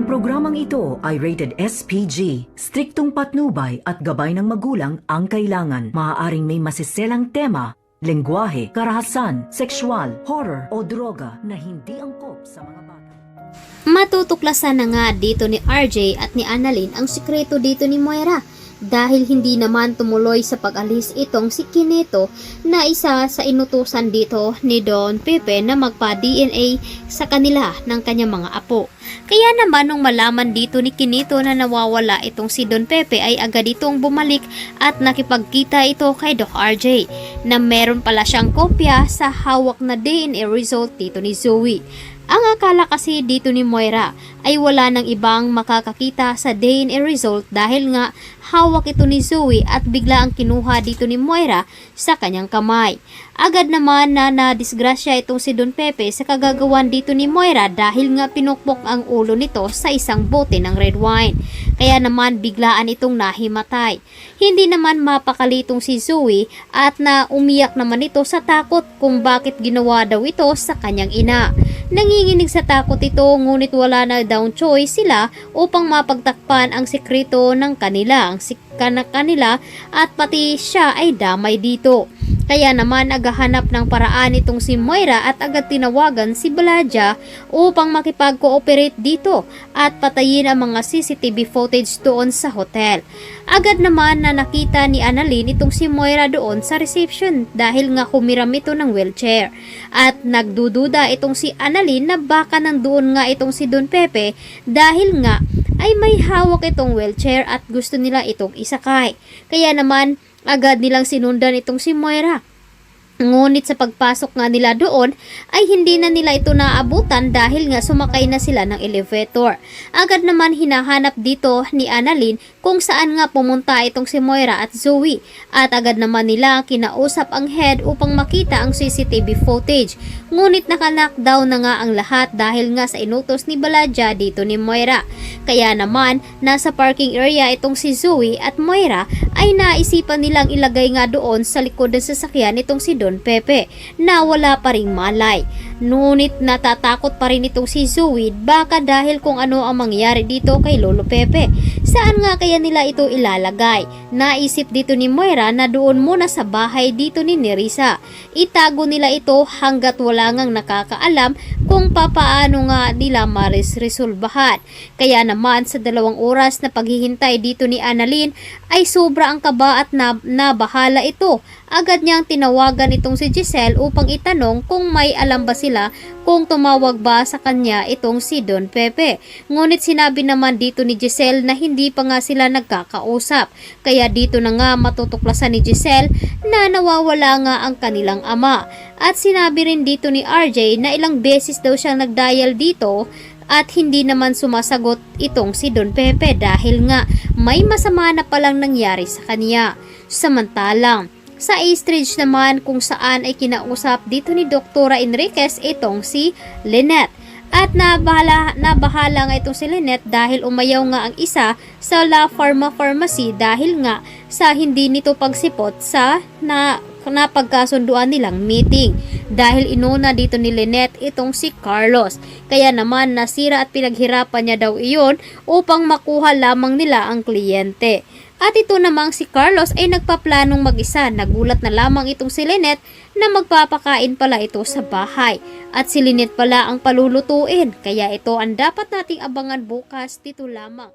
programang ito ay rated SPG. Striktong patnubay at gabay ng magulang ang kailangan. Maaaring may masiselang tema, lengguwahe, karahasan, sexual, horror o droga na hindi angkop sa mga bata. Matutuklasan na nga dito ni RJ at ni Annalyn ang sikreto dito ni Moira dahil hindi naman tumuloy sa pag-alis itong si Kineto na isa sa inutusan dito ni Don Pepe na magpa-DNA sa kanila ng kanyang mga apo. Kaya naman nung malaman dito ni Kineto na nawawala itong si Don Pepe ay agad itong bumalik at nakipagkita ito kay Doc RJ na meron pala siyang kopya sa hawak na DNA result dito ni Zoe. Ang akala kasi dito ni Moira ay wala nang ibang makakakita sa DNA result dahil nga hawak ito ni Zoe at bigla ang kinuha dito ni Moira sa kanyang kamay. Agad naman na nadisgrasya itong si Don Pepe sa kagagawan dito ni Moira dahil nga pinukpok ang ulo nito sa isang bote ng red wine. Kaya naman biglaan itong nahimatay. Hindi naman mapakali itong si Zoe at na umiyak naman ito sa takot kung bakit ginawa daw ito sa kanyang ina. Nanginginig sa takot ito ngunit wala na daw choice sila upang mapagtakpan ang sekreto ng kanila at pati siya ay damay dito. Kaya naman naghahanap ng paraan itong si Moira at agad tinawagan si Balaja upang makipag-cooperate dito at patayin ang mga CCTV footage doon sa hotel. Agad naman na nakita ni Annalyn itong si Moira doon sa reception dahil nga humiram ito ng wheelchair. At nagdududa itong si Annalyn na baka nandoon nga itong si Don Pepe dahil nga ay may hawak itong wheelchair at gusto nila itong isakay. Kaya naman agad nilang sinundan itong si Moira. Ngunit sa pagpasok nga nila doon ay hindi na nila ito naabutan dahil nga sumakay na sila ng elevator. Agad naman hinahanap dito ni Annalyn kung saan nga pumunta itong si Moira at Zoe at agad naman nila kinausap ang head upang makita ang CCTV footage. Ngunit naka-lockdown na nga ang lahat dahil nga sa inutos ni Balaja dito ni Moira. Kaya naman nasa parking area itong si Zoe at Moira ay naisipan nilang ilagay nga doon sa likod ng sasakyan itong si Don Pepe na wala pa ring malay. Ngunit natatakot pa rin itong si Zoe baka dahil kung ano ang mangyari dito kay Lolo Pepe. Saan nga kaya nila ito ilalagay? Naisip dito ni Moira na doon muna sa bahay dito ni Nerissa. Itago nila ito hanggat wala ngang nakakaalam kung papaano nga nila maresolbahan. Kaya naman sa 2 oras na paghihintay dito ni Annalyn ay sobra ang kaba at nabahala ito. Agad niyang tinawagan itong si Giselle upang itanong kung may alam ba sila kung tumawag ba sa kanya itong si Don Pepe. Ngunit sinabi naman dito ni Giselle na hindi pa nga sila nagkakausap. Kaya dito na nga matutuklasan ni Giselle na nawawala nga ang kanilang ama. At sinabi rin dito ni RJ na ilang beses daw siyang nagdial dito at hindi naman sumasagot itong si Don Pepe dahil nga may masama na palang nangyari sa kanya. Samantalang sa A-stage naman kung saan ay kinausap dito ni Dr. Enriquez itong si Lynette. At nabahala nga itong si Lynette dahil umayaw nga ang isa sa La Pharma Pharmacy dahil nga sa hindi nito pagsipot sa napagkasunduan nilang meeting. Dahil inuna dito ni Lynette itong si Carlos. Kaya naman nasira at pinaghirapan niya daw iyon upang makuha lamang nila ang kliyente. At ito namang si Carlos ay nagpaplanong mag-isa. Nagulat na lamang itong si Lynette na magpapakain pala ito sa bahay. At si Lynette pala ang palulutuin. Kaya ito ang dapat nating abangan bukas dito lamang